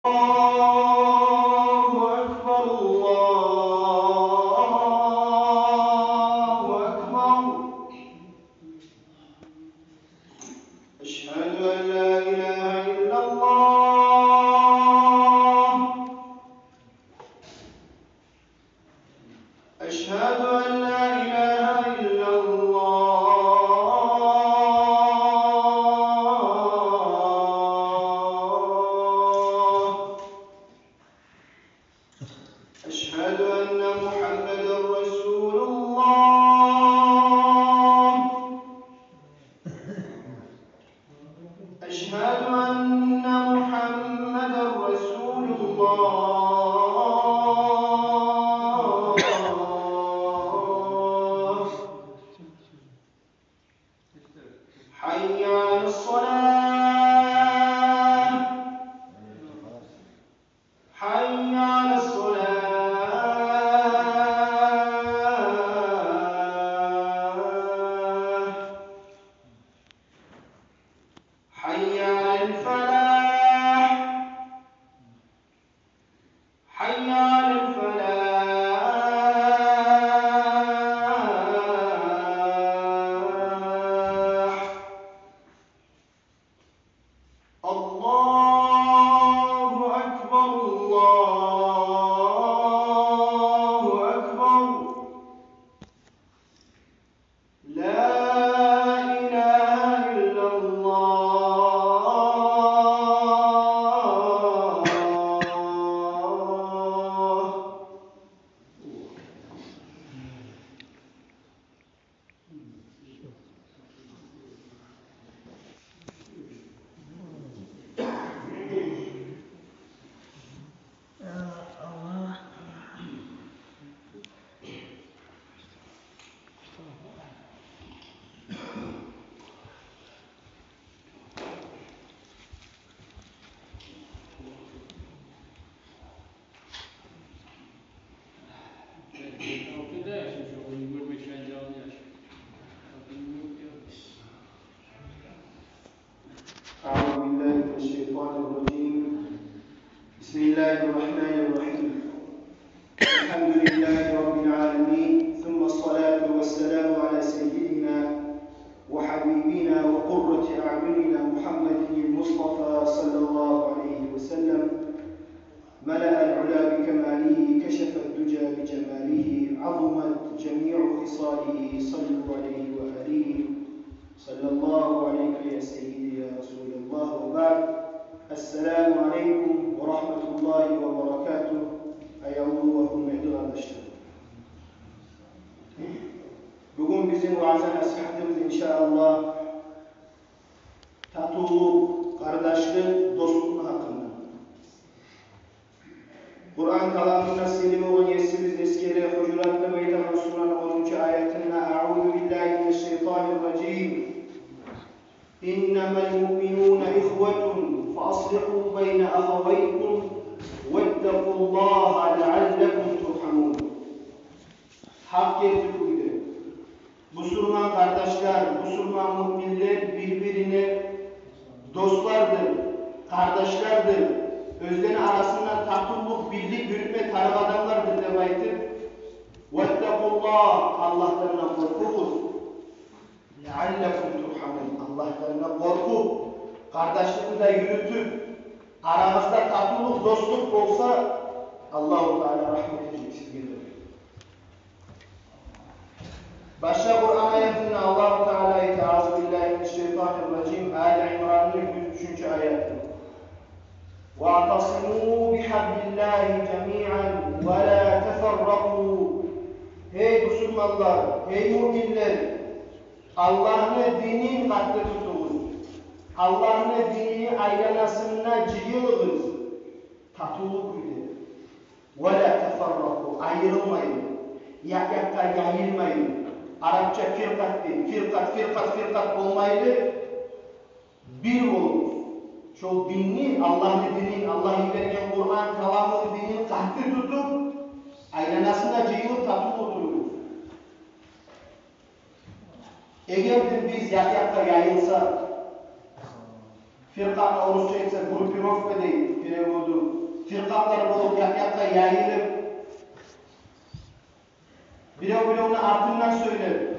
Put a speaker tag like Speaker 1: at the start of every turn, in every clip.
Speaker 1: الله أكبر الله أكبر أشهد أن لا إله إلا الله أشهد أن لا إله إلا الله أشهد أن محمدا رسول الله أشهد أن محمدا رسول الله حي على الصلاة حي على الصلاة حي على الفلاح حي على الفلاح الله أكبر الله أكبر لا إله إلا الله أعوذ بالله من الشيطان الرجيم بسم الله الرحمن الرحيم الحمد لله رب العالمين ثم الصلاة والسلام على سيدنا وحبيبنا وقرة أعيننا محمد المصطفى صلى الله عليه وسلم ملأ العلا بكماله كشف الدجى بجماله عظمت جميع خصاله صلوا عليه وآله صلى الله عليك يا سيدي يا رسول الله وبعد السلام عليكم ورحمة الله وبركاته أيها وهم arkadaşlar. Bugün bizim vaaz nasihatimiz inşallah tatuluk, kardeşlik, dostluk hakkında. Kur'an kalamına selim olan yesimiz eskele Hucurat-ı Bey'den Resulü'nün 10. ayetinde Eûzu billahi mineşşeytanirracim İnnemel mu'minûne ihvetun faaslihû beyne ahaweykum vettequllâhe leallekum turhamûn. Hak getirdi. Müslüman kardeşler, Müslüman müminler birbirine dostlardır, kardeşlerdir. Özleri arasında tatlılık, birlik, yürütme, tarık adamlardır demektir. Vettekullah, Allah'tan korkunuz. Leallekum turhamun, Allah'tan korku. Kardeşliğinde yürütüp, aramızda tatlılık, dostluk olsa Allah-u Teala rahmet edecek sizlere. Başka Kur'an ayetinde Allah-u Teala'yı Euzubillahimineşşeytanirracim Ali İmran'ın 103. ayeti. وَاَعْتَصِمُوا بِحَبْلِ اللّٰهِ جَمِيعًا وَلَا تَفَرَّقُوا. Ey Müslümanlar, ey müminler, Allah'ın dinini katlı tutun. Allah'ın dinini ayranasına cıyılınız. Tatuluk ile. وَلَا تَفَرَّقُوا. Ayrılmayın. Yakka yayılmayın. Arapça firkat olmaydı. Bir olur. Çok dinli, Allah'ın dinini, Allah'ın vergen Kur'an, kalamın dinini katlı tutup, ayranasına cıyılıp tatlı otururuz. Eğer biz yakka yayılsa, firkat Rusça ise gruppirovka değil, prevodu, firqalar bolup yak-yakka yayılıp, birey-bireyini ardından söylep,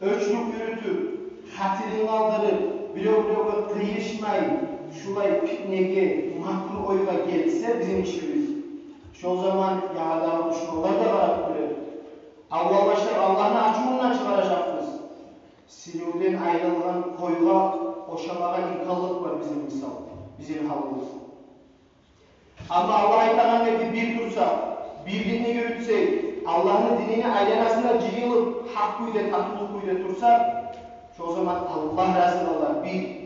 Speaker 1: ölçülük yürütüp, hatirini aldırıp, birey-bireyine kıyışmay, şulay fitnege, makru oyga gelse bizim işimiz. Şu zaman yağdağın düşmanlar da var böyle. Avvallaşlar Allah'ın açımından çıkaracaksınız. Silivden ayrılgan koyga oşamağa imkanlık var bizim misal, bizim halımız. Ama Allah'a itaat bir dursa, birliğini yürütsek, Allah'ın dinini aylanasına cıyılıp, hak kuyda, tatlılık kuyda dursa, şu zaman Allah razı olar. Bir,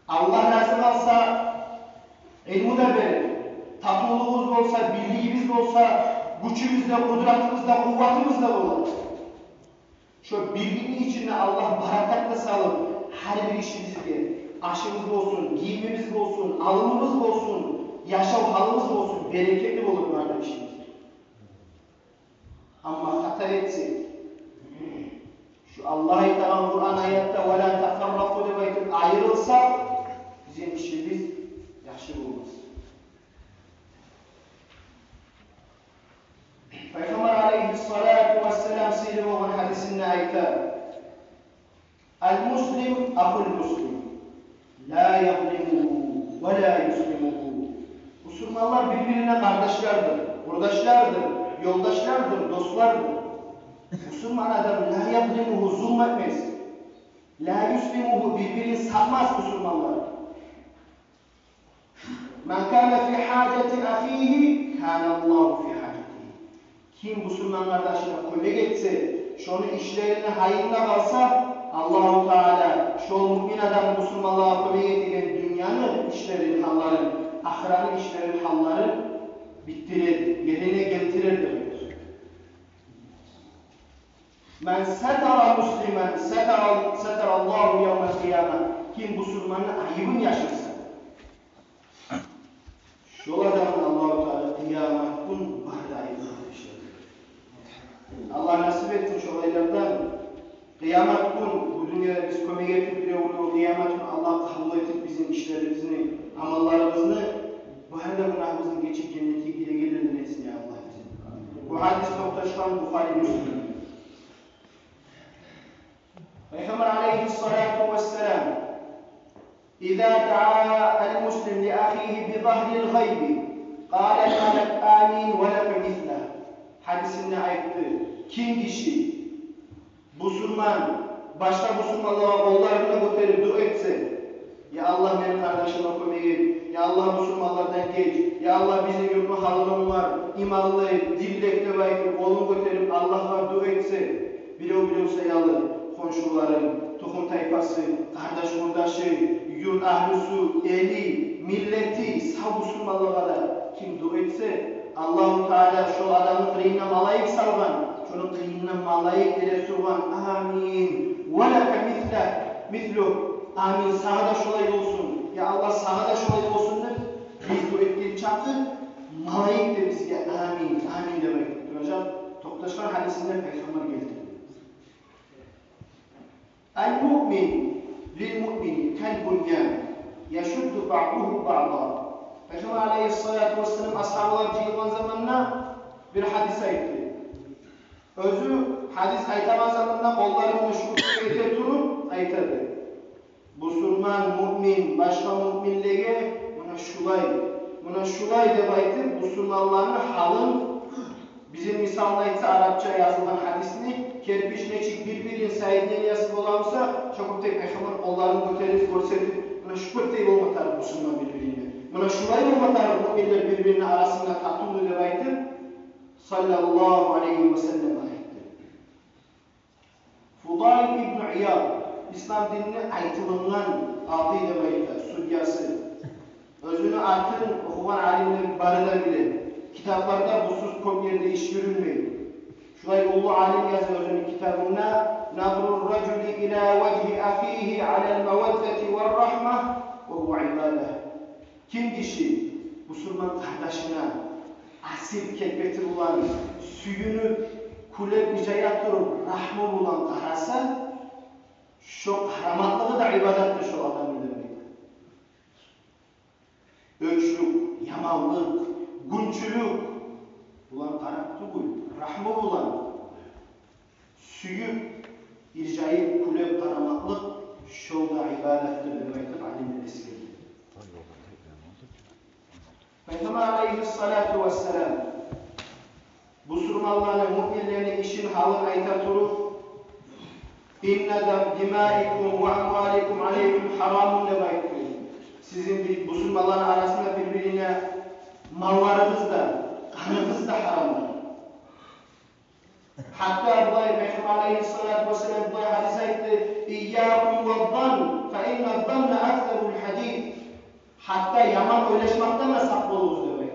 Speaker 1: Allah razı olsa, ilmi de verir. Tatlılığımız olsa, birliğimiz olsa, gücümüzde, kudretimizde, kuvvetimizde olur. Şu birliğinin içinde Allah barakat salıp, her bir işimizde, aşımız olsun, giyimimiz olsun, alımımız olsun, yaşam halımız olsun, bereketli olur kardeşimiz. Ama hata etsek, şu Allah'ı itaat Kur'an ayette وَلَا تَفَرَّقُوا demektir ayrılsa, bizim işimiz yaxşı olmaz. Peygamber aleyhissalatu vesselam söyledi olan hadisinde ayette El-Muslim akul-Muslim la yadlimuhu ve la yuslimuhu. Müslümanlar birbirine kardeşlerdir, kurdaşlardır, yoldaşlardır, dostlardır. Müslüman adam la yadlimuhu zulmetmez. La yuslimuhu birbirini satmaz Müslümanlar. Men kâne fi hâceti ahîhi kânallâhu fi hâcetihi. Kim Müslüman kardeşine kömek etse, şunu işlerine hayırına kalsa, Allah-u Teala şu mümin adam Müslümanlığa kömek edilen dünyanın işlerin halları, ahiretin işlerin halları bittirir, yerine getirir demektir. Men setara Müslüman, setarallahu yevmel kıyamet. Kim Müslümanın ayıbını yaşarsa, şu adamın Allah-u Teala kıyamet gün bahri ayıbını yaşar. Allah nasip etsin şu olaylardan. Kıyamet gün bu dünyada biz kömek ettik bile oluyor. Kıyamet gün Allah kabul ettik bizim işlerimizni, amallarımızı. Bu halde günahımızın geçip cennete gelir etsin ya Allah bizi. Bu hadis noktaşılan Bukhari Müslüm. Peygamber aleyhissalatu vesselam İzâ da'a el-muslim li ahihi bi zahril gaybi qâle melek amin ve leke misle. Hadisinde ayıptı. Kim kişi Müslüman, başka Müslümanlığa kollarını gösterip dua etse, ya Allah benim kardeşime kömek et, ya Allah Müslümanlardan geç, ya Allah bizim yurtlu halkım var, imanlı, dillekte bayıp, kolunu gösterip Allah'a dua etse, biliyor sayalım, komşuları, tohum tayfası, kardeş, yurt ahlusu, eli, milleti, sağ Müslümanlığa da kim dua etse, Allah-u Teala şu adamın kıyına malayık salgan, şunun kıyına malayık ile sorgan, amin, ve leke misluh, amin, sana da şolay olsun, ya Allah sana da şolay olsun, biz dua ettiği çatı, malayık de bizge, amin demek. Hocam, Toktaşlar hadisinde Peygamber geldi. El-mu'min lil-mu'mini kel-bunyan yeşuddu ba'duhu ba'da. Peygamber aleyhissalatu vesselam ashablar cihlan zamanına bir hadis ayıttı. Özü hadis aytaman zamanına kollarını şurada ete turup aytadı. Müslüman, mümin, başka müminlere buna şulay dep aytıp Müslümanların halın bizim misalda aytsa Arapça yazılan hadisini kerpiç neçik birbirini sayıdın yazıp olamsa çok tek Peygamber kollarını göterip görsetip buna şükürtey olmatar Müslüman birbirine. Buna şulay olmatar müminler birbirine arasında tatlı dep aytıp sallallahu aleyhi ve sellem ayıttı. Fudayl ibn İyad İslam dinine aytılından adı dep ayıttı, südyası. Özünü artın okuyan alimlerin barıda bile. Kitaplarda bu söz çok yerde iş görülmüyor. Şulay ulu alim yazıyor özünün kitabında Nadrul raculi ila vecihi afihi alel meveddeti ve rahmah ve bu ibadah. Kim kişi Müslüman kardeşine asil ketbeti bulan, suyunu kulep icaya durup rahmı bulan karasa şu kahramatlığı da ibadatdır şu adamın demektir. Ölçlük, yamanlık, günçülük, bulan karakter koy, rahmı bulan, süyüp, ircayıp, kulüp karamaklık, şolda ibadettir diye aytıp alimler eskildi. Peygamber aleyhissalatu vesselam bu surmalların müminlerin işin halını ayta turup İnne dimaikum ve amvalikum aleykum haramun diye aytıyor. Sizin bu surmalların arasında birbirine mallarınız da, kanınız da haramdır. Hatta bu Peygamber aleyhissalatu vesselam bu hadis aytti. İyyâkum ve zan fe inne zanne akzerul hadid. Hatta yaman oylaşmaktan da saklı oluruz demek.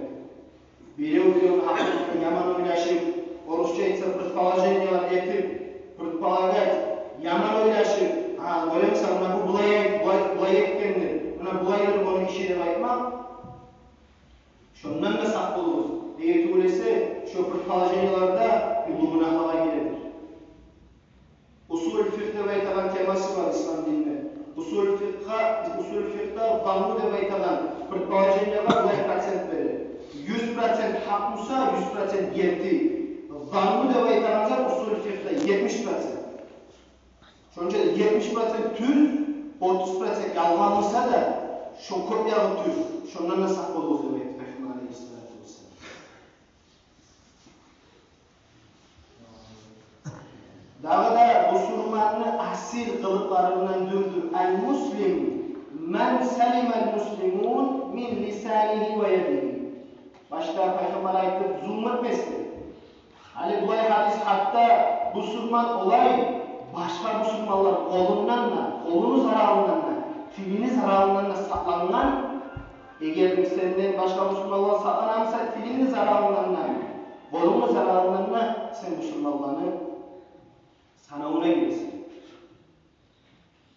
Speaker 1: Biri hakkında yaman oylaşıp, Orusça etse pırtpalajenyalar etip, pırtpalagat, yaman oylaşıp, öyle sana bu bulayıp kendir, buna bulayır onun işi de aytmak, şundan da saklı oluruz. Eğer öyleyse, şu pırtpalajenyalarda ulu günahlara girebilir. Usul fıkhta ve taban teması var İslam dininde. Usul fıkhta zannu de baytadan pırtpalajenyalar bulay procent verir. 100% hak musa 100% yetti. Zannu de baytadan usul fıkhta 70%. Şunca 70% tür, 30% yalgan olsa da şu kopyalı tür. Şundan da saklı oluruz demek. Peygamber aleyhissalatu vesselam. Daha da bu surmanı asil kılıklarından dürdür. El-Muslim men selimel muslimun min lisanihi ve yedihi. Başta Peygamber ayetip zulmetmesin. Hani bu hadis hatta bu surman olay başka Müslümanlar kolundan da, kolunuz zararından da, filiniz zararından da saklanan, eğer senden başka Müslümanlar saklanamsa filiniz zararından da, kolunuz zararından da sen Müslümanlarını sana ona giresin.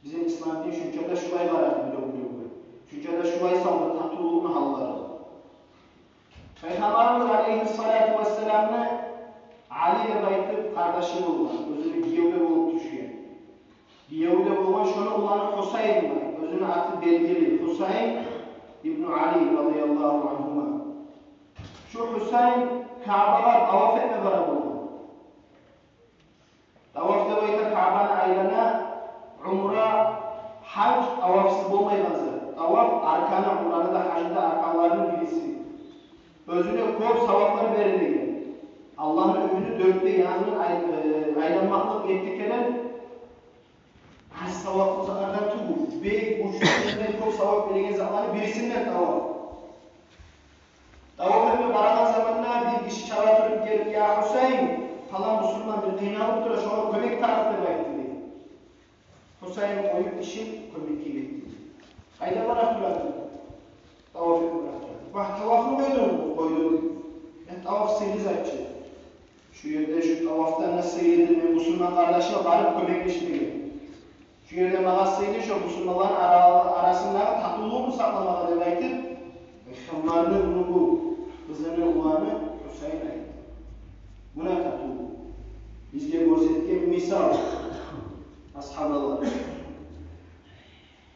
Speaker 1: Bizim İslam din şüncada şuvay var artık bile oluyor. Şüncada şuvay saldı tatlıluğunu halları. Peygamberimiz aleyhissalatu vesselam'ı Ali ile baytıp kardeşi bulman, özünü Giyevde bulup düşüyor. Giyevde bulman şunu ulanı Husayn var, özünü artık belgeli. Husayn İbn Ali radıyallahu anhuma. Şu Husayn Kabe'ye tavaf etme bara buldu. Tavafta bayta Kabe'nin aylana umra, hac tavafsız bulmayınızı. Tavaf arkana, umranı da hacda arkanlarının birisi. Özüne kop savapları verildi. Allah'ın övünü dörtte yanının aylanmaklık ettikenen hac savaplılardan tuğur. Bey, uçlarından kop savap verilgen zamanı birisinden tavaf. Tavaf etme barakan zamanına bir kişi çağırtırıp gelip ya Hüseyin falan Müslüman bir kıynalıp duruyor, şuna kömek tarafları bekliyor. Hüseyin koyup işin kömek gibi. Hayda bıraktılar. Tavaf etme bıraktılar. Bak tavafını koydum. Tavaf seyriz açı. Şu yerde şu tavaftan nasıl seyredilmeyi Müslüman kardeşime varıp kömekleşmeyi. Şu yerde mağaz seyredilmeyi şu Müslümanların arasındaki tatluluğunu saklamağa demektir. Peygamberine bunu bu kızını ulanı Hüseyin ayet. Buna tatluluğu. Bizge görsettiğim misal. Ashaballah.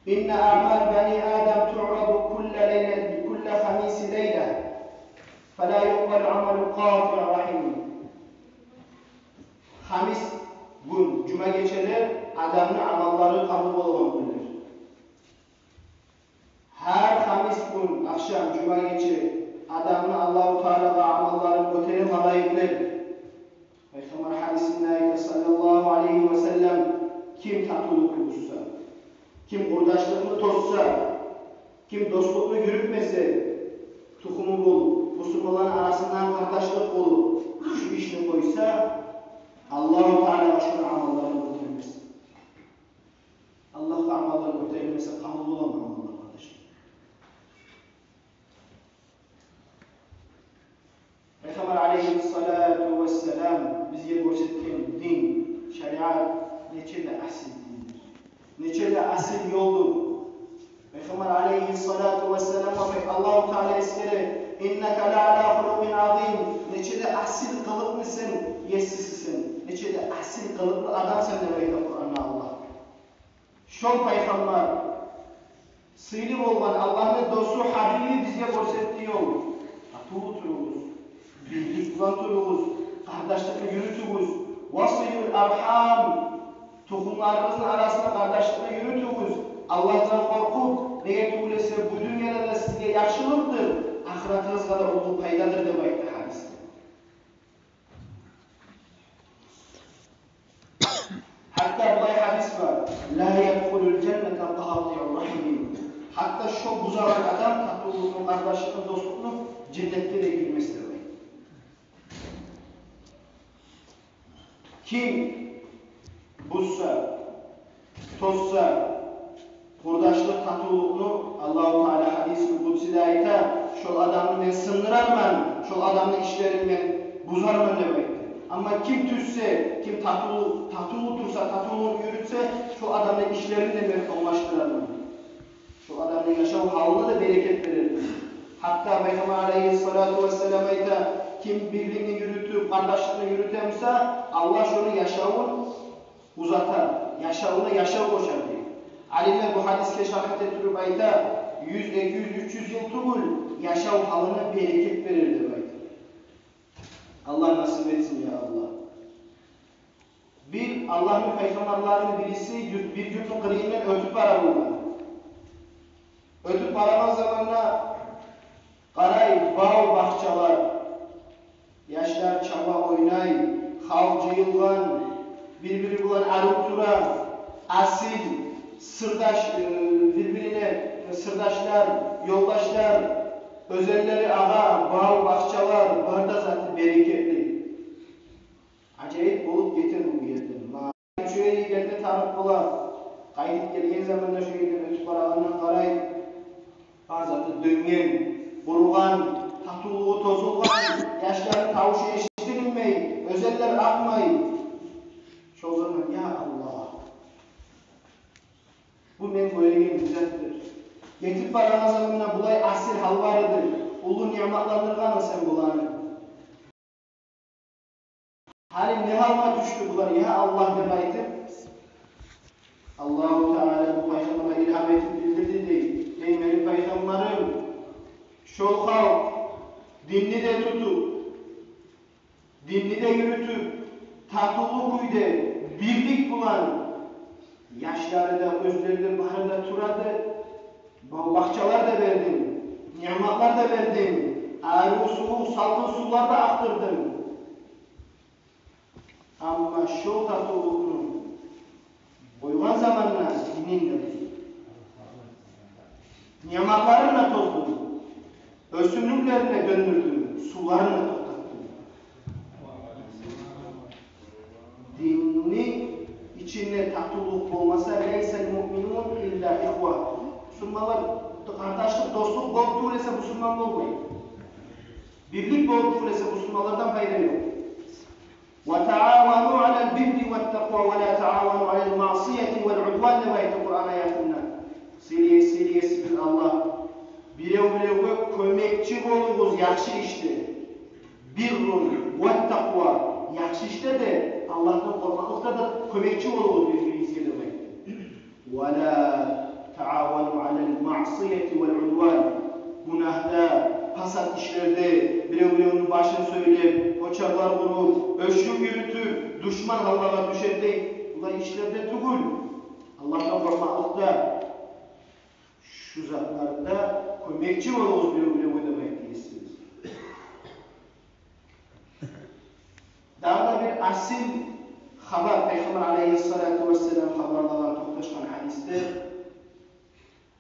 Speaker 1: İnne a'mal bani Adem tu'radu kulle leylet, kulle hamisi leyle. فَلَا يُقْبَلْ عَمَلُ قَاطِعَ رَحِمٍ. Hamis gün, cuma geçeler adamın amalları kabul olmalıdır. Her hamis gün, akşam, cuma geçe adamın Allah-u Teala'da amalların öteni halayıklar. Peygamber hadisinde sallallahu aleyhi ve sellem kim tatlılık bulursa, kim kurdaşlığını tozsa, kim dostluğunu yürütmese, tuhumu bulup, Müslümanların arasından kardeşlik olup şu işini koysa Allah-u Teala şunu amallarını götürmez. Allah amallarını götürmezse kabul olamaz amallar kardeşim. Peygamber aleyhissalatu vesselam bize gösterdiği din, şeriat neçe de asil dindir. Neçe de asil yoldur. Peygamber aleyhissalatu vesselam Allah-u Teala eskere İnneke la'ala hulubin azim. Neçede asil kılık mısın? Yesisisin. Neçede asil kılıklı adam sen demektir Kur'an'da Allah. Şol Peygamber sıyırım olan Allah'ın dostu Habibi bize gösterdiği yol. Atulu Müslüman turunuz, kardeşlikle yürütünüz. Vasıyul arham, tohumlarınızın arasında kardeşlikle yürütünüz. Allah'tan korkup, neye tuğlese bu dünyada da sizge yaxşılıktır, ahiretiniz kadar olduğu paydadır demektir hadiste. Hatta bir hadis var. La yedhulul cennete qati'ur rahim. Hatta şu buzalan adam tatlılığının, kardeşliğinin, dostluğunun cennette de girmesidir. Kim buzsa, tozsa, kurdaşlık tatlılığını Allah-u Teala hadis-i Kudside ayta, şol adamı ben sındırarman, şol adamın işlerini ben buzarman demektir. Ama kim tüsse, kim tatlı dursa, tatlılığını yürütse, şu adamın işlerini de ben olmaştırarman. Şu adamın yaşam halına da bereket verir. Hatta Peygamber Aleyhissalatu vesselam ayta, kim birliğini yürütüp, kardeşliğini yürütemse, Allah şunu yaşamını uzatar. Yaşamına yaşam koşar diyor. Alimler bu hadisle şahit ettirip ayta, 100, 200, 300 yıl tuğul, yaşam halına bereket verir diyor. Allah nasip etsin ya Allah. Bir Allah'ın peygamberlerinin birisi bir gün kırığından ötüp aradılar. Ötüp araman zamanla qaray, bağ, bahçalar, yaşlar çaba oynay, halk cıyılgan, birbiri bulan arıp duran, asil, sırdaş, birbirine sırdaşlar, yoldaşlar, özelleri ağa, bağ, bahçalar, barda zaten bereketli. Acayip olup getir bu yerden. Şöyle yerinde tanık olar, kayıt gelgen zamanda şöyle ötüp arağından qaray, zaten döngen, burugan, tatılığı tozulgan, yaşların tavuşu eşitilinmey, özeller akmay. Şu zaman ya Allah, bu men böylegen güzeldir. Getip barana zamanına bulay asil halvarıdır. Ulu nimetlandırganı sen bulanı. Halim ne halma düştü bular ya Allah demaydı. Allah-u Teala bu Peygamber'e ilham etip bildirdi değil. Ey benim Peygamberim, şol halk dinni de tutup, dinni de yürütüp, tatlı kuydu, birlik bulan, yaşları da, özleri de, baharı da turadı, bahçalar da verdim, nimetler de verdim, ağrı soğuk, salgın sular da aktırdım. Ama şol tatlılığını uygun zamanla dinin de nimetlerine tozdum, özsünlüklerine döndürdüm, sularını toplattım. Dini içinde tatlılık olmasa leysel mu'minun illa ihva. Müslümanlar kardeşlik, dostluk bol tuğlese Müslüman olmayın. Birlik bol tuğlese Müslümanlardan fayda yok. وَتَعَاوَنُوا عَلَى الْبِرِّ وَالتَّقْوَى وَلَا تَعَاوَنُوا عَلَى الْمَعْصِيَةِ وَالْعُدْوَانِ demekti Kur'an ayetinde. Siliyesi bir Allah. Birev kömekçi olunuz yakşı işte. Birrun ve takva. Yakşı işte de Allah'tan korkmakta da kömekçi olunuz birbirinize demekti. وَلَا تَعَاوَنُوا عَلَى الْمَعْصِيَةِ وَالْعُدْوَانِ Günahda, pasat işlerde, birev başını söyleyip, koçaklar vurup, öşrük yürütüp, düşman halkalar düşer değil. Bu da işlerde tugul. Allah'tan korkmakta, şu zatlarda kömekçi olunuz birev demek değilsiniz. Daha da bir asil haber, Peygamber Aleyhissalatu vesselam haberlerine toplaşan hadiste,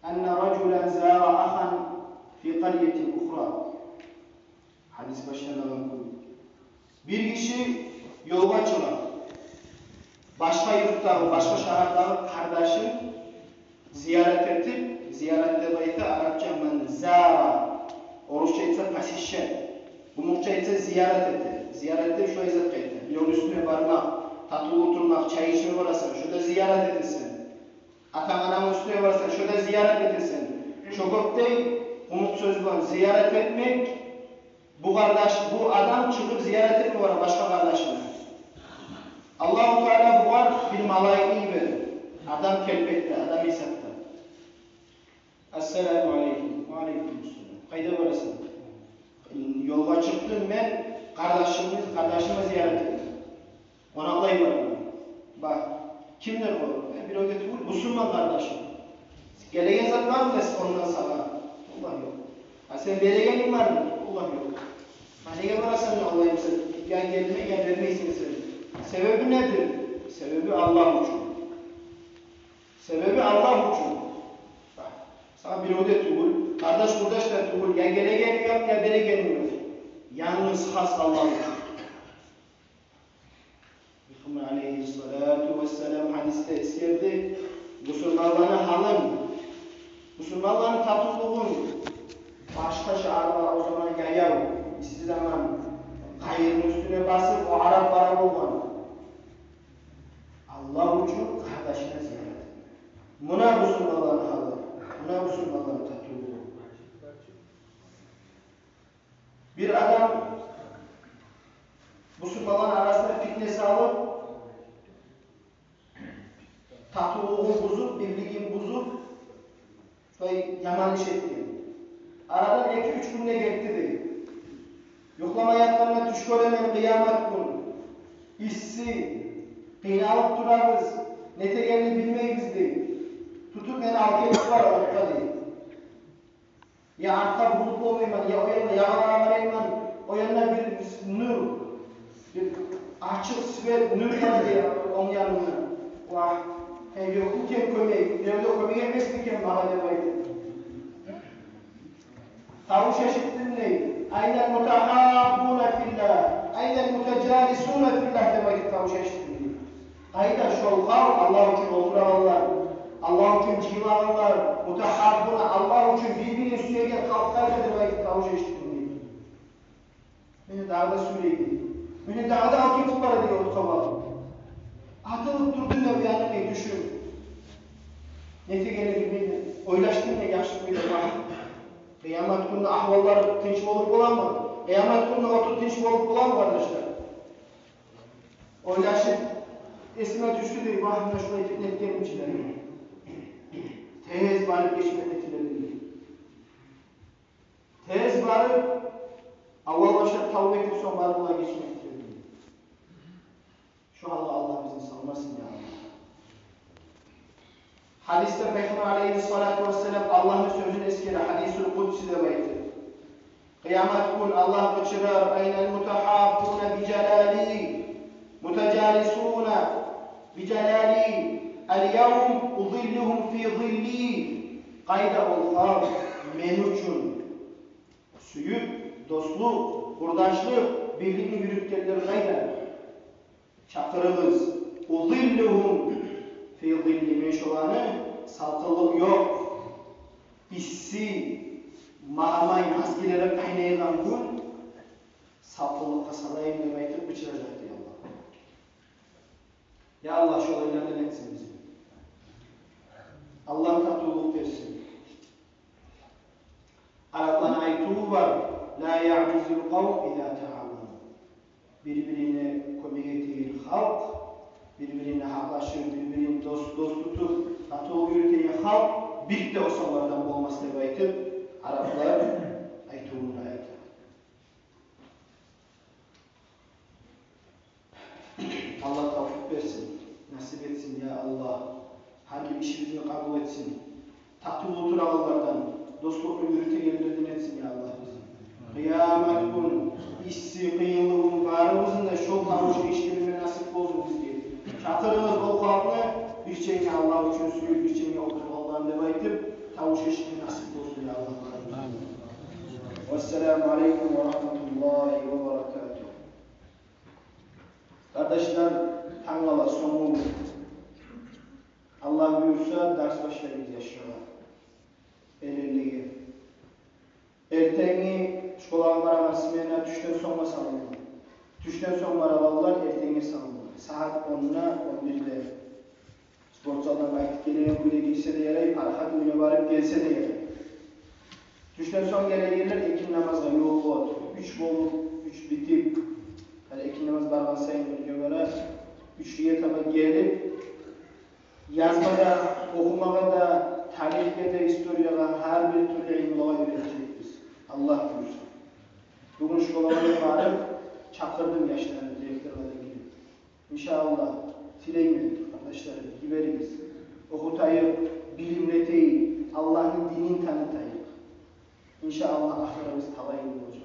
Speaker 1: enne raculen zâra ahan fi qaryetin ukhra. Hadis başına bakın. Bir kişi yolga çıkar. Başka yurtları, başka şehirlerin kardeşi ziyaret edip, ziyarette bayta Arapça manı zara. Orusça ise pasişe. Umurça ise ziyaret etti. Ziyarette şu izet kaydı. Yol üstüne varmak, tatlı oturmak, çay içme varasın. Şurada ziyaret edilsin. Atan anamın üstüne varasın. Şurada ziyaret edilsin. Çok değil, umut sözü var. Ziyaret etmek, bu kardeş, bu adam çıkıp ziyaret etmiyor başka kardeşine. Allah-u Teala bu var bir malayını verir. Adam kelbekte, adam isapta. Esselamu aleyküm. Aleyküm selam. Kayda varasın. Yolga çıktım ben, kardeşime ziyaret edin. Konaklayı var. Bak, kimler bu? Bir öyle tuğul, Müslüman kardeşim. Gelegen zat var mı ondan sana? Allah yok. Ha sen belegen var mı? Allah yok. Neye varasın Allah'ım sen? Ya gelme ya vermeysin sen. Sebebi nedir? Sebebi Allah için. Sebebi Allah için. Bak, sana bir öyle tuğul, kardeş da tuğul, ya gelegen yok ya belegen yok. Yalnız has Allah için. Peygamber aleyhissalatu vesselam hadiste esirdi. Müslümanların halın, Müslümanların tatılığın başka şaarlar o zaman yayar. İşte zaman gayrın üstüne basıp o Arap para olman. Allah için kardeşine ziyaret. Buna Müslümanların halı, buna Müslümanların tatıllığı. Bir adam Müslümanların arasında fitnesi alıp tatlığı bozup, birliğin bozup ve yaman iş etti. Aradan 2-3 günde gitti değil. Yoklama yaplarına tuş göremen kıyamet günü. İşsi, kıynalıp durarız, ne tegelini bilmeyiz değil. Tutup beni alkayıp var orta değil. Ya arka bulup olmayman, ya o yanına yağlamayman, o yanına bir nur, bir açık siber nur geldi onun yanına. Vah! Yokuken kömeği, devlet kömeği emesliken bana demaydı. Tavuş eşittin neydi? Aynen mutahabbuna fillah, aynen mutecalisuna fillah demaydı tavuş eşittin. Aynen şolkal Allah için oturağlar, Allah için civarlar, mutahabbuna Allah için birbirinin üstüne gel kalklar demaydı tavuş eşittin. Beni dağda söyleydi. Beni dağda alkı tutlara diye oturamadım. Atılıp durduğunda uyanık düşün. Nete gelebilmeydi. Oylaştın ya yaşlıydı var. Kıyamet günü ahvallar tinç olup olan mı? Kıyamet günü otur tinç olup olan mı kardeşler? Oylaşıp esime düştü diye bahimle şurayı fitnet gelmişler. Tez varıp geçmek netilerini. Tez varıp avval başlar tavuk edip son varıpla geçmek netilerini. Şu halde Allah bizi salmasın ya Allah. Hadiste Peygamber aleyhissalatu vesselam Allah'ın sözünü eskere hadis-ül kudsi demeydi. Kıyamet gün Allah bıçırar aynel mutahabbuna bi celali mutecalisuna bi celali el-yevm uzilluhum fi zilli kayda olfar menuçun suyup, dostluk, kurdaşlık, birliğini yürütkenler kayda çakırımız uzilluhum fi zilli meşulanı salkılık yok. İssi mağamay maskilere kaynayılan gün salkılık kasalayım demektir bıçıracak diye Allah. Ya Allah şu olaylardan etsin bizi. Allah tatlılık versin. Arap'tan aytuğu var. La ya'cizul kavm idâ ta'avun. Birbirine komik ettiğin halk, birbirine haklaşır, birbirine dost tutup, tatlı yürüten halk, bir de o sallardan olması demektir. Araplar aytuğun ayeti. Allah tavfik versin, nasip etsin ya Allah. Hangi işimizi kabul etsin. Tatlı oturağlardan, dostluklu yürütegenlerden etsin ya Allah bizi. Kıyamet gün, işsi, kıyınlığın, varımızın da şol tavucu işlerine nasip olsun bizge. Çatırımız bol kalkını, bir şeyini Allah için suyup, bir şeyini oturup Allah'ın demektir. Tavucu işlerine nasip olsun ya Allah. Vesselamu aleyküm ve rahmetullahi ve berekatuhu. Kardeşler, Tanrı'la sonumuz. Allah buyursa ders başlarımız yaşıyorlar. Belirliği. Erteni şkolağa baramasıyla düşten sonra salınır. Düşten sonra arabalar erteni salınır. Saat 10'na 11'de. Sportsaldan vakit geleyen böyle gitse de yarayıp, hareket oyuna varıp gelse de yarayıp. Düşten sonra gelen yerler ekin namazda yol bol. 3 bol, 3 bitip. Yani ekin namaz barban sayın göre 3'lüye tabi gelip yazmada, okumada, tarihte, historiyada her bir türlü ilmiğe öğretecektir. Allah buyursun. Bugün şkolalara varıp çakırdım yaşlarını direktörlerden gidip. İnşallah tileyim kardeşlerim, giberiyiz. Okutayı, bilimleteyi, Allah'ın dinini tanıtayı. İnşallah ahirimiz talayı olacak.